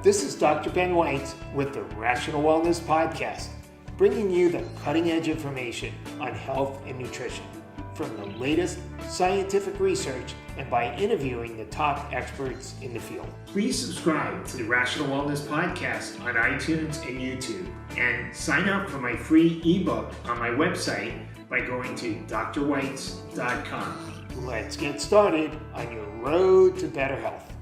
This is Dr. Ben Weitz with the Rational Wellness Podcast, bringing you the cutting-edge information on health and nutrition from the latest scientific research and by interviewing the top experts in the field. Please subscribe to the Rational Wellness Podcast on iTunes and YouTube, and sign up for my free ebook on my website by going to drweitz.com. Let's get started on your road to better health.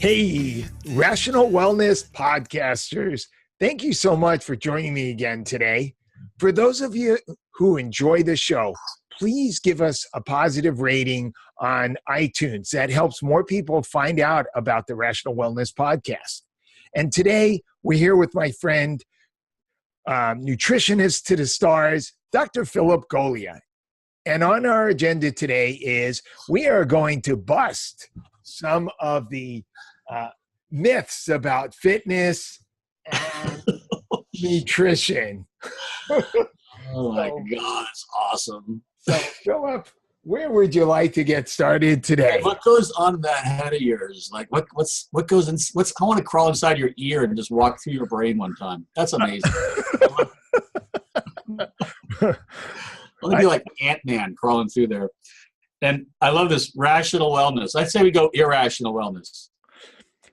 Hey, Rational Wellness Podcasters. Thank you so much for joining me again today. For those of you who enjoy the show, please give us a positive rating on iTunes. That helps more people find out about the Rational Wellness Podcast. And today, we're here with my friend, nutritionist to the stars, Dr. Philip Goglia. And on our agenda today is we are going to bust some of the myths about fitness and nutrition. Oh my God, it's awesome. So, Philip, where would you like to get started today? What goes on in that head of yours? Like what goes in? I want to crawl inside your ear and just walk through your brain one time. That's amazing. I want to be like Ant-Man crawling through there. And I love this rational wellness. I'd say we go irrational wellness.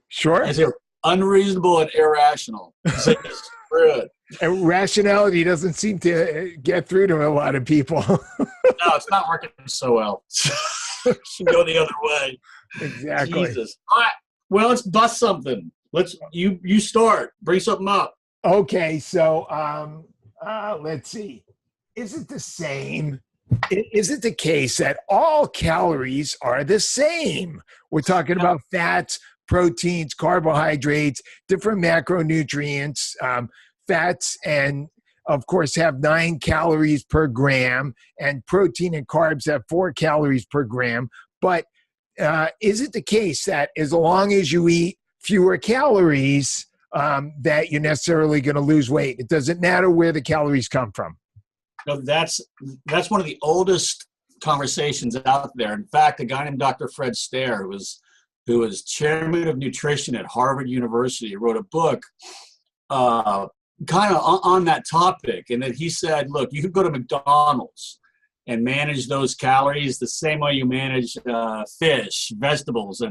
Sure. I say unreasonable and irrational. Screw it. And rationality doesn't seem to get through to a lot of people. No, it's not working so well. Should go the other way. Exactly. Jesus. All right. Well, let's bust something. You start. Bring something up. Okay. So let's see. Is it the same? Is it the case that all calories are the same? We're talking about fats, proteins, carbohydrates, different macronutrients. Fats and, of course, have 9 calories per gram, and protein and carbs have 4 calories per gram. But is it the case that as long as you eat fewer calories, that you're necessarily going to lose weight? It doesn't matter where the calories come from. No, that's one of the oldest conversations out there. In fact, a guy named Dr. Fred Stair, who was chairman of nutrition at Harvard University, wrote a book kind of on that topic. And then he said, look, you could go to McDonald's and manage those calories the same way you manage fish, vegetables,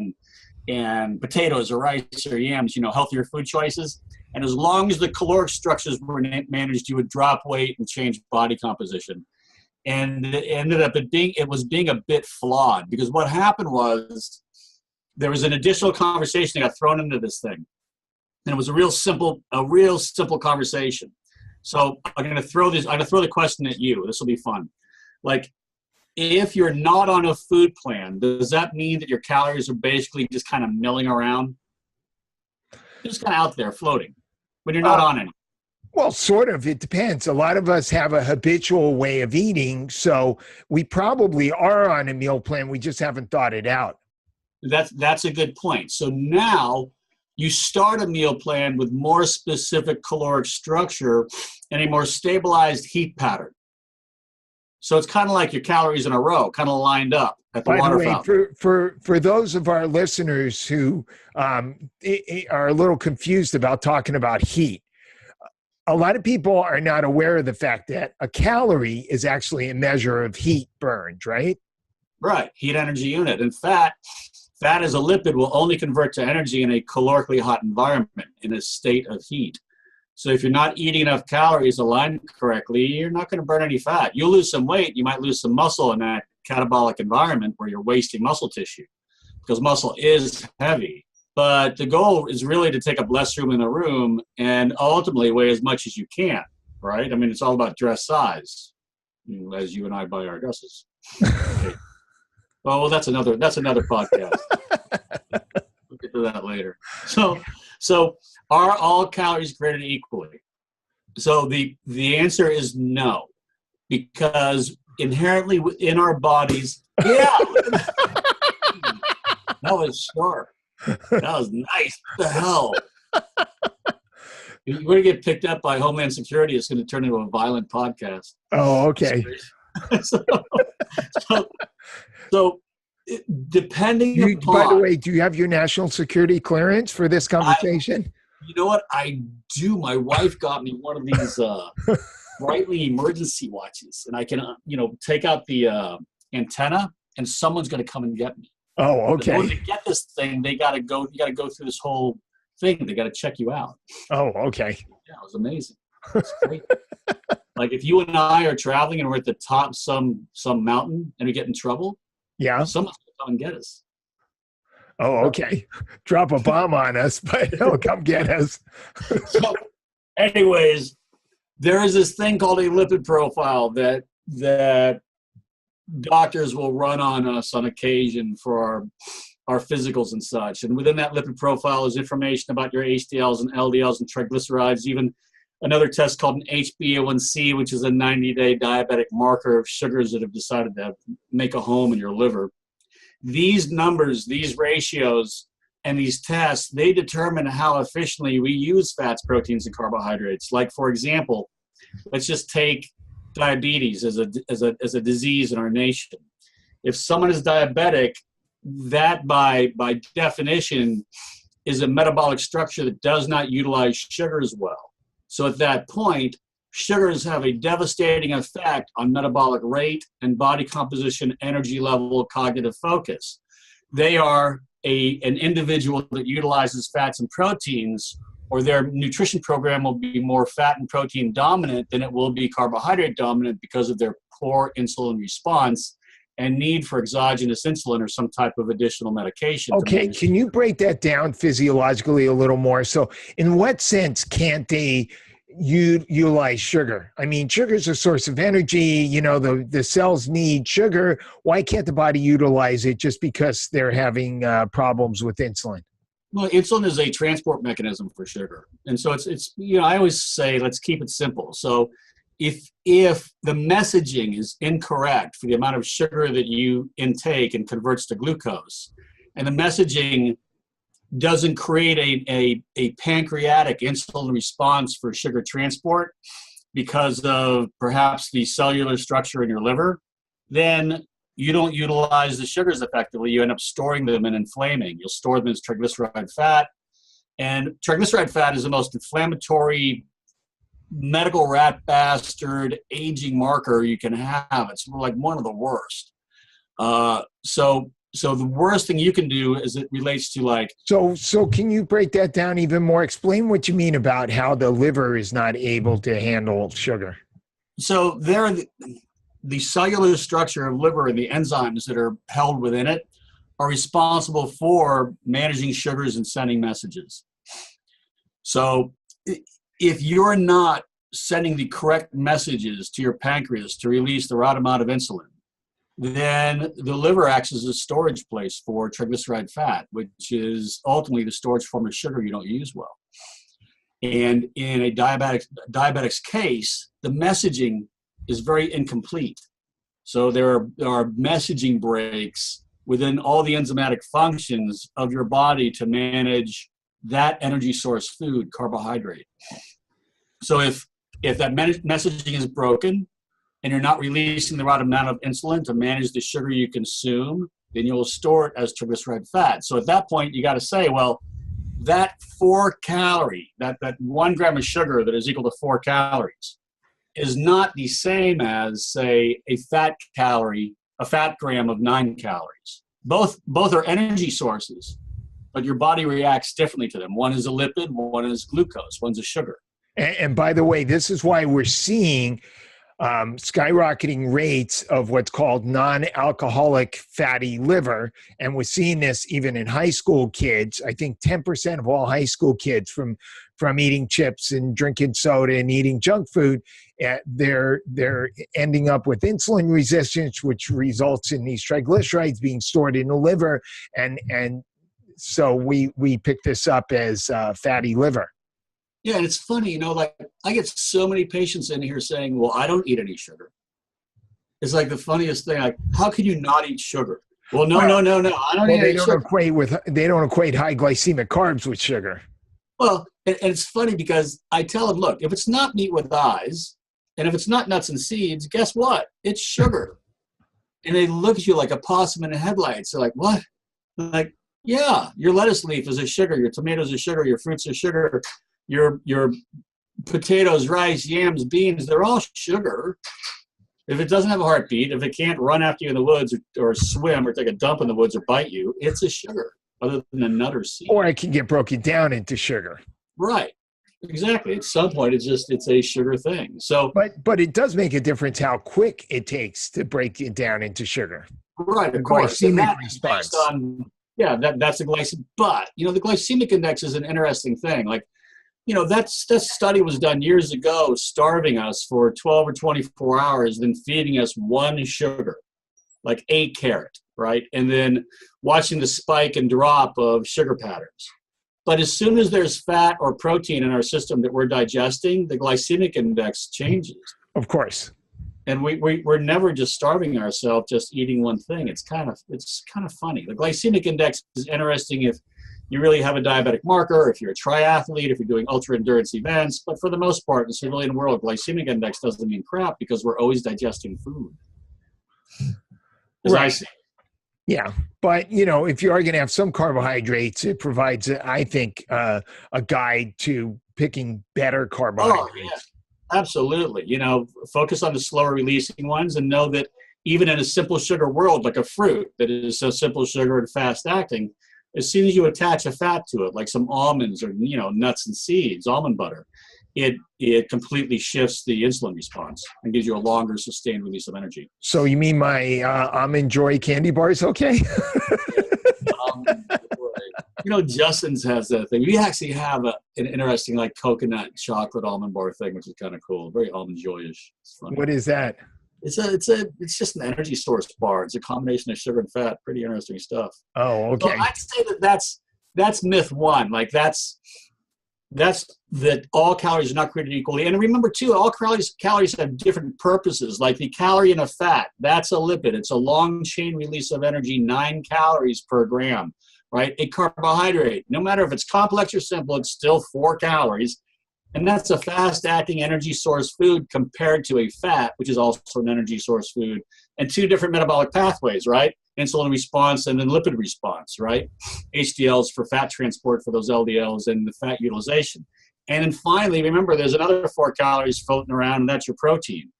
and potatoes or rice or yams, healthier food choices. And as long as the caloric structures were managed, you would drop weight and change body composition. And it ended up being a bit flawed, because what happened was there was an additional conversation that got thrown into this thing. And it was a real simple conversation. So I'm going to throw the question at you. This will be fun. Like, if you're not on a food plan, does that mean that your calories are basically just kind of milling around? Just kind of out there floating when you're not on any? Well, sort of. It depends. A lot of us have a habitual way of eating, so we probably are on a meal plan. We just haven't thought it out. That's a good point. So now you start a meal plan with more specific caloric structure and a more stabilized heat pattern. So it's kind of like your calories in a row, kind of lined up at the water fountain. For those of our listeners who are a little confused about talking about heat, a lot of people are not aware of the fact that a calorie is actually a measure of heat burned, right? Right, heat energy unit. And fat as a lipid will only convert to energy in a calorically hot environment, in a state of heat. So if you're not eating enough calories aligned correctly, you're not going to burn any fat. You'll lose some weight. You might lose some muscle in that catabolic environment where you're wasting muscle tissue, because muscle is heavy. But the goal is really to take up less room in the room and ultimately weigh as much as you can, right? I mean, it's all about dress size, as you and I buy our dresses. Okay. Well, that's another podcast. We'll get to that later. So are all calories created equally? So the answer is no, because inherently in our bodies, that was sharp. That was nice. What the hell? You're going to get picked up by Homeland Security. It's going to turn into a violent podcast. Oh, okay. So Depending By the upon, way, do you have your national security clearance for this conversation? you know what I do? My wife got me one of these brightly emergency watches, and I can, take out the antenna, and someone's going to come and get me. Oh, In order okay. to get this thing, you got to go through this whole thing. They got to check you out. Oh, okay. Yeah, it was amazing. It's great. Like if you and I are traveling and we're at the top of some mountain and we get in trouble, Yeah. someone's going to come and get us. Oh, okay. Drop a bomb on us, but he'll come get us. So, anyways, there is this thing called a lipid profile that doctors will run on us on occasion for our physicals and such. And within that lipid profile is information about your HDLs and LDLs and triglycerides, even another test called an HbA1c, which is a 90-day diabetic marker of sugars that have decided to make a home in your liver. These numbers, these ratios, and these tests, they determine how efficiently we use fats, proteins, and carbohydrates. Like, for example, let's just take diabetes as a disease in our nation. If someone is diabetic, that by definition is a metabolic structure that does not utilize sugars well. So at that point, sugars have a devastating effect on metabolic rate and body composition, energy level, cognitive focus. They are an individual that utilizes fats and proteins, or their nutrition program will be more fat and protein dominant than it will be carbohydrate dominant because of their poor insulin response and need for exogenous insulin or some type of additional medication. Okay, can you break that down physiologically a little more? So in what sense can't they utilize sugar? I mean, sugar is a source of energy. The cells need sugar. Why can't the body utilize it just because they're having problems with insulin? Well, insulin is a transport mechanism for sugar. And so it's I always say, let's keep it simple. So if the messaging is incorrect for the amount of sugar that you intake and converts to glucose, and the messaging doesn't create a pancreatic insulin response for sugar transport because of perhaps the cellular structure in your liver, then you don't utilize the sugars effectively. You end up storing them and inflaming. You'll store them as triglyceride fat. And triglyceride fat is the most inflammatory medical rat bastard aging marker you can have. It's like one of the worst. So the worst thing you can do is it relates to like. So can you break that down even more? Explain what you mean about how the liver is not able to handle sugar. So the cellular structure of liver and the enzymes that are held within it are responsible for managing sugars and sending messages. So if you're not sending the correct messages to your pancreas to release the right amount of insulin, then the liver acts as a storage place for triglyceride fat, which is ultimately the storage form of sugar you don't use well. And in a diabetic's case, the messaging is very incomplete. So there are messaging breaks within all the enzymatic functions of your body to manage that energy source food, carbohydrate. So if that messaging is broken and you're not releasing the right amount of insulin to manage the sugar you consume, then you'll store it as triglyceride fat. So at that point, you got to say, well, that 4 calorie, that 1 gram of sugar that is equal to 4 calories is not the same as, say, a fat gram of 9 calories. Both are energy sources, but your body reacts differently to them. One is a lipid, one is glucose, one's a sugar. And by the way, this is why we're seeing skyrocketing rates of what's called non-alcoholic fatty liver. And we're seeing this even in high school kids. I think 10% of all high school kids from eating chips and drinking soda and eating junk food, they're ending up with insulin resistance, which results in these triglycerides being stored in the liver. And so we pick this up as fatty liver. Yeah, and it's funny, like I get so many patients in here saying, well, I don't eat any sugar. It's like the funniest thing. Like, how can you not eat sugar? Well, no. I don't eat any sugar. They don't equate high glycemic carbs with sugar. Well, and it's funny because I tell them, look, if it's not meat with eyes, and if it's not nuts and seeds, guess what? It's sugar. And they look at you like a possum in the headlights. They're like, what? Like, yeah, your lettuce leaf is a sugar, your tomatoes are sugar, your fruits are sugar, your potatoes, rice, yams, beans, they're all sugar. If it doesn't have a heartbeat, if it can't run after you in the woods or swim or take a dump in the woods or bite you, it's a sugar other than a nut or seed. Or it can get broken down into sugar. Right. Exactly. At some point, it's a sugar thing. So, but it does make a difference how quick it takes to break it down into sugar. Right, The of course. glycemic response. That's the glycemic. But the glycemic index is an interesting thing. Like, that study was done years ago, starving us for 12 or 24 hours, then feeding us one sugar, like a carrot, right, and then watching the spike and drop of sugar patterns. But as soon as there's fat or protein in our system that we're digesting, the glycemic index changes. Of course. And we're never just starving ourselves, just eating one thing. It's kind of funny. The glycemic index is interesting if you really have a diabetic marker, if you're a triathlete, if you're doing ultra endurance events. But for the most part, in the civilian world, glycemic index doesn't mean crap because we're always digesting food. Right. Yeah. But, if you are going to have some carbohydrates, it provides, I think, a guide to picking better carbohydrates. Oh, yeah. Absolutely. Focus on the slower releasing ones and know that even in a simple sugar world, like a fruit that is so simple sugar and fast acting, as soon as you attach a fat to it, like some almonds or, nuts and seeds, almond butter, it completely shifts the insulin response and gives you a longer sustained release of energy. So you mean my Almond Joy candy bars? Okay. Justin's has that thing. We actually have an interesting like coconut chocolate almond bar thing, which is kind of cool. Very Almond Joy-ish. What is that? It's just an energy source bar. It's a combination of sugar and fat. Pretty interesting stuff. Oh, okay. So I'd say that's myth one. Like that's that all calories are not created equally. And remember too, all calories have different purposes. Like the calorie in a fat, that's a lipid. It's a long chain release of energy, 9 calories per gram, right? A carbohydrate, no matter if it's complex or simple, it's still 4 calories. And that's a fast-acting energy source food compared to a fat, which is also an energy source food, and 2 different metabolic pathways, right? Insulin response and then lipid response, right? HDLs for fat transport for those LDLs and the fat utilization. And then finally, remember, there's another 4 calories floating around, and that's your protein.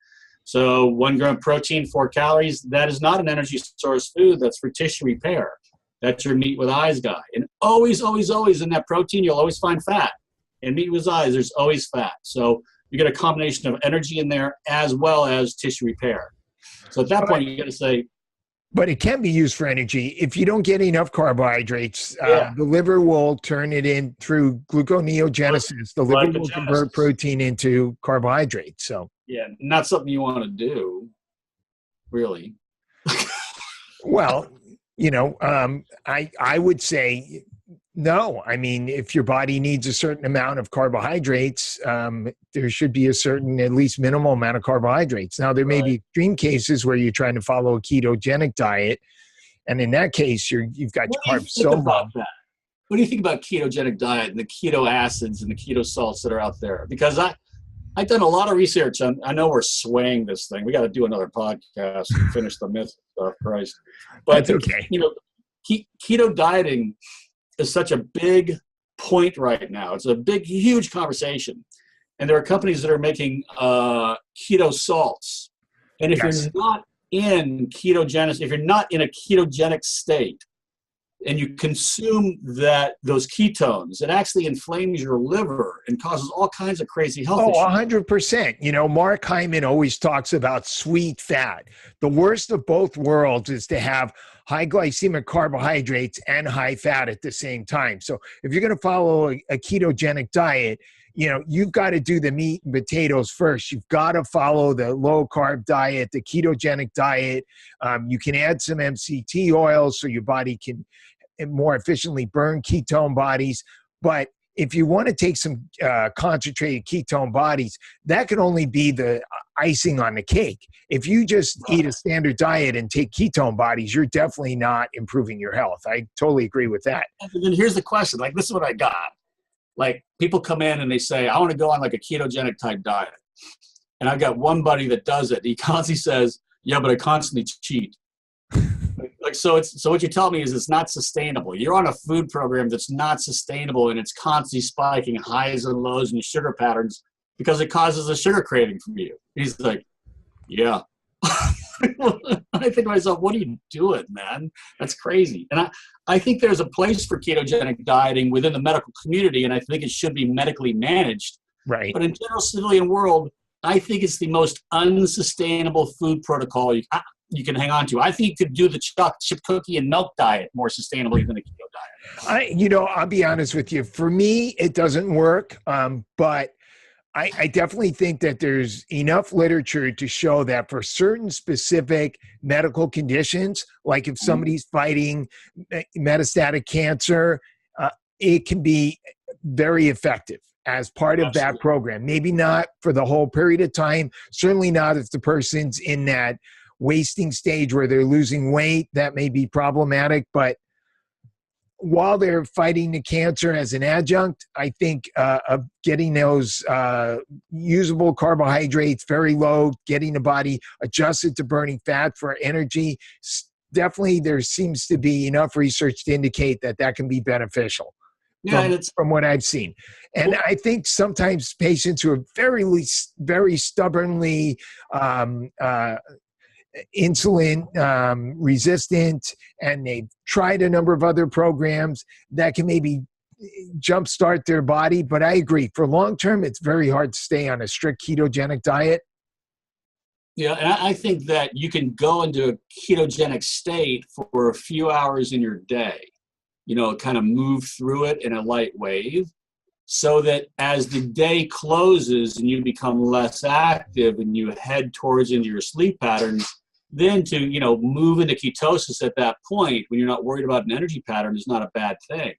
So 1 gram protein, 4 calories, that is not an energy source food. That's for tissue repair. That's your meat with eyes guy. And always, always, always in that protein, you'll always find fat. And meat with eyes, there's always fat. So you get a combination of energy in there as well as tissue repair. So at that point, you got to say. But it can be used for energy. If you don't get enough carbohydrates, the liver will turn it in through gluconeogenesis. The liver will convert protein into carbohydrates. So yeah, not something you want to do, really. Well, I would say no. I mean, if your body needs a certain amount of carbohydrates, there should be a certain, at least minimal amount of carbohydrates. Now, there may be extreme cases where you're trying to follow a ketogenic diet. And in that case, you've got your carbs so low. What do you think about ketogenic diet and the keto acids and the keto salts that are out there? Because I've done a lot of research on, I know we're swaying this thing. We got to do another podcast and finish the myth stuff, Christ. But that's okay. Keto dieting is such a big point right now. It's a big, huge conversation. And there are companies that are making keto salts. And if you're not in ketogenesis, if you're not in a ketogenic state, and you consume those ketones, it actually inflames your liver and causes all kinds of crazy health issues. 100%. Mark Hyman always talks about sweet fat. The worst of both worlds is to have high glycemic carbohydrates and high fat at the same time. So if you're going to follow a ketogenic diet, you've got to do the meat and potatoes first. You've got to follow the low carb diet, the ketogenic diet. You can add some MCT oil so your body can more efficiently burn ketone bodies. But if you want to take some concentrated ketone bodies, that can only be the icing on the cake. If you just eat a standard diet and take ketone bodies, you're definitely not improving your health. I totally agree with that. And then here's the question, like, this is what I got. Like, people come in and they say, I want to go on like a ketogenic type diet. And I've got one buddy that does it. He constantly says, yeah, but I constantly cheat. Like, so what you tell me is it's not sustainable. You're on a food program that's not sustainable, and it's constantly spiking highs and lows and sugar patterns because it causes a sugar craving from you. He's like, yeah. I think to myself, what are you doing, man? That's crazy. And I think there's a place for ketogenic dieting within the medical community, and I think it should be medically managed. Right. But in general civilian world, I think it's the most unsustainable food protocol you can hang on to. I think you could do the chip cookie and milk diet more sustainably than a keto diet. I'll be honest with you. For me, it doesn't work. But I definitely think that there's enough literature to show that for certain specific medical conditions, like if somebody's fighting metastatic cancer, it can be very effective as part of that program. Maybe not for the whole period of time. Certainly not if the person's in that wasting stage where they're losing weight. That may be problematic, but while they're fighting the cancer as an adjunct, I think of getting those usable carbohydrates very low, getting the body adjusted to burning fat for energy, definitely there seems to be enough research to indicate that that can be beneficial. Yeah, from what I've seen. And I think sometimes patients who are very stubbornly insulin resistant, and they've tried a number of other programs that can maybe jumpstart their body. But I agree, for long term, it's very hard to stay on a strict ketogenic diet. Yeah, and I think that you can go into a ketogenic state for a few hours in your day, kind of move through it in a light wave, so that as the day closes and you become less active and you head towards into your sleep patterns, then to, move into ketosis at that point when you're not worried about an energy pattern is not a bad thing.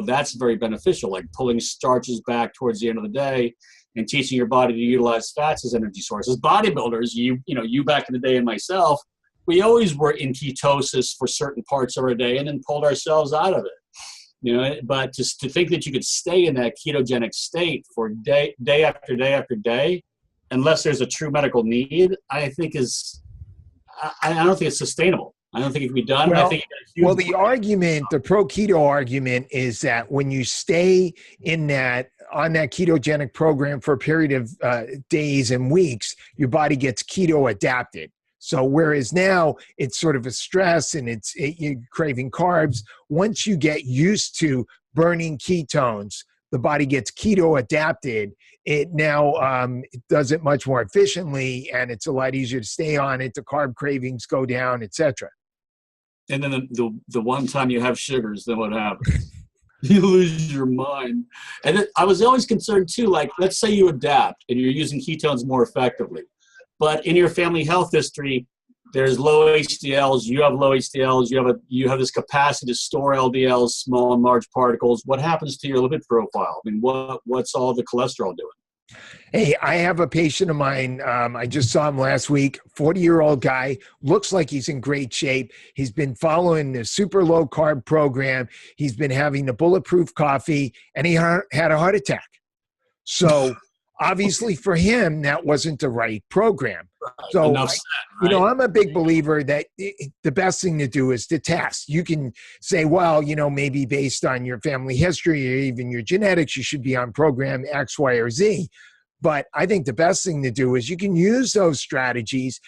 That's very beneficial, like pulling starches back towards the end of the day and teaching your body to utilize fats as energy sources. Bodybuilders, you back in the day and myself, we always were in ketosis for certain parts of our day and then pulled ourselves out of it. But just to think that you could stay in that ketogenic state for day after day after day, unless there's a true medical need, I think I don't think it's sustainable. I don't think it can be done. Well, I think the pro keto argument is that when you stay on that ketogenic program for a period of days and weeks, your body gets keto adapted. So whereas now it's sort of a stress and you're craving carbs, once you get used to burning ketones, the body gets keto adapted. It now it does it much more efficiently, and it's a lot easier to stay on it. The carb cravings go down, etc. And then the one time you have sugars, then what happens? You lose your mind. And then I was always concerned too, like let's say you adapt and you're using ketones more effectively, but in your family health history, there's low HDLs, you have low HDLs, you have this capacity to store LDLs, small and large particles. What happens to your lipid profile? I mean, what's all the cholesterol doing? Hey, I have a patient of mine. I just saw him last week, 40-year-old guy, looks like he's in great shape. He's been following the super low carb program. He's been having the bulletproof coffee, and he had a heart attack. So obviously for him, that wasn't the right program. So, I'm a big believer that the best thing to do is to test. You can say, well, maybe based on your family history or even your genetics, you should be on program X, Y, or Z. But I think the best thing to do is you can use those strategies,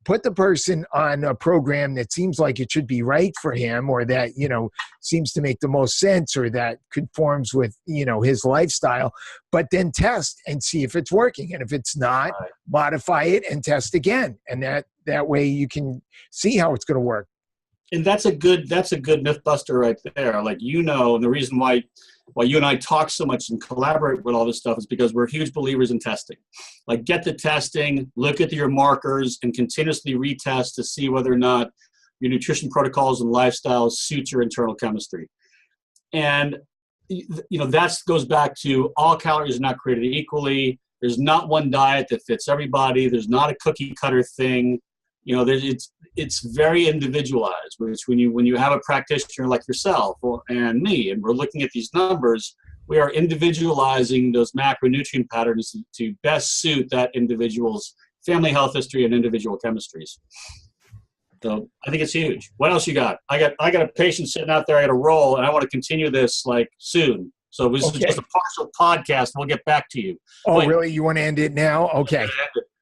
put the person on a program that seems like it should be right for him, or that, seems to make the most sense, or that conforms with, his lifestyle, but then test and see if it's working. And if it's not, modify it and test again. And that way you can see how it's going to work. And that's a good myth buster right there. Like, and the reason why you and I talk so much and collaborate with all this stuff is because we're huge believers in testing. Like, get the testing, look at your markers, and continuously retest to see whether or not your nutrition protocols and lifestyles suit your internal chemistry. And, that goes back to all calories are not created equally. There's not one diet that fits everybody. There's not a cookie cutter thing. It's very individualized, which when you have a practitioner like yourself and me, and we're looking at these numbers, we are individualizing those macronutrient patterns to best suit that individual's family health history and individual chemistries. So I think it's huge. What else you got? I got a patient sitting out there. I got to roll, and I want to continue this like soon. So this is just a partial podcast. We'll get back to you. Oh, really? You want to end it now? Okay.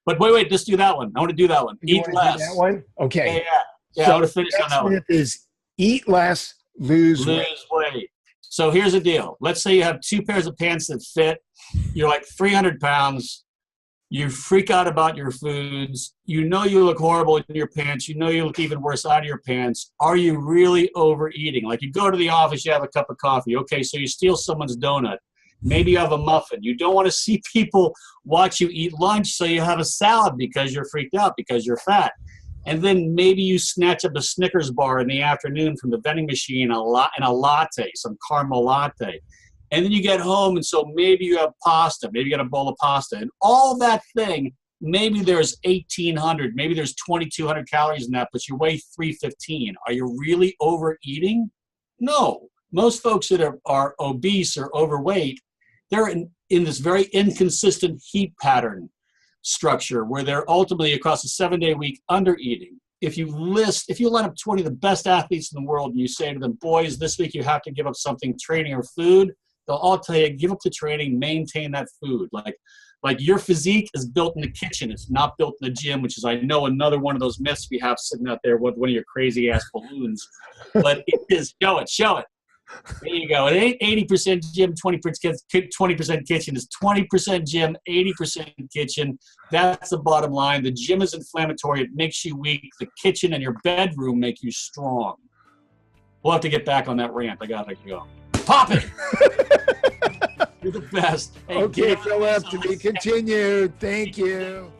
But wait, just do that one. I want to do that one. Eat less. That one? Okay. Yeah. So I want to finish on that one. Is eat less, lose weight. So here's the deal. Let's say you have 2 pairs of pants that fit. You're like 300 pounds. You freak out about your foods. You know you look horrible in your pants. You know you look even worse out of your pants. Are you really overeating? Like you go to the office, you have a cup of coffee. Okay, so you steal someone's donut. Maybe you have a muffin. You don't want to see people watch you eat lunch, so you have a salad because you're freaked out, because you're fat. And then maybe you snatch up a Snickers bar in the afternoon from the vending machine and a latte, some caramel latte. And then you get home, and so maybe you have pasta. Maybe you got a bowl of pasta. And all that thing, maybe there's 1,800, maybe there's 2,200 calories in that, but you weigh 315. Are you really overeating? No. Most folks that are obese or overweight, they're in this very inconsistent heat pattern structure where they're ultimately across a 7-day week under eating. If you line up 20 of the best athletes in the world and you say to them, boys, this week you have to give up something, training or food, they'll all tell you, give up the training, maintain that food. Like your physique is built in the kitchen. It's not built in the gym, which is, I know, another one of those myths we have sitting out there with one of your crazy ass balloons. But it is, show it. There you go. It ain't 80% gym, 20% kitchen. It's 20% gym, 80% kitchen. That's the bottom line. The gym is inflammatory. It makes you weak. The kitchen and your bedroom make you strong. We'll have to get back on that rant. I got to go. Pop it! You're the best. Hey, okay, Philip, to be continued. Thank you.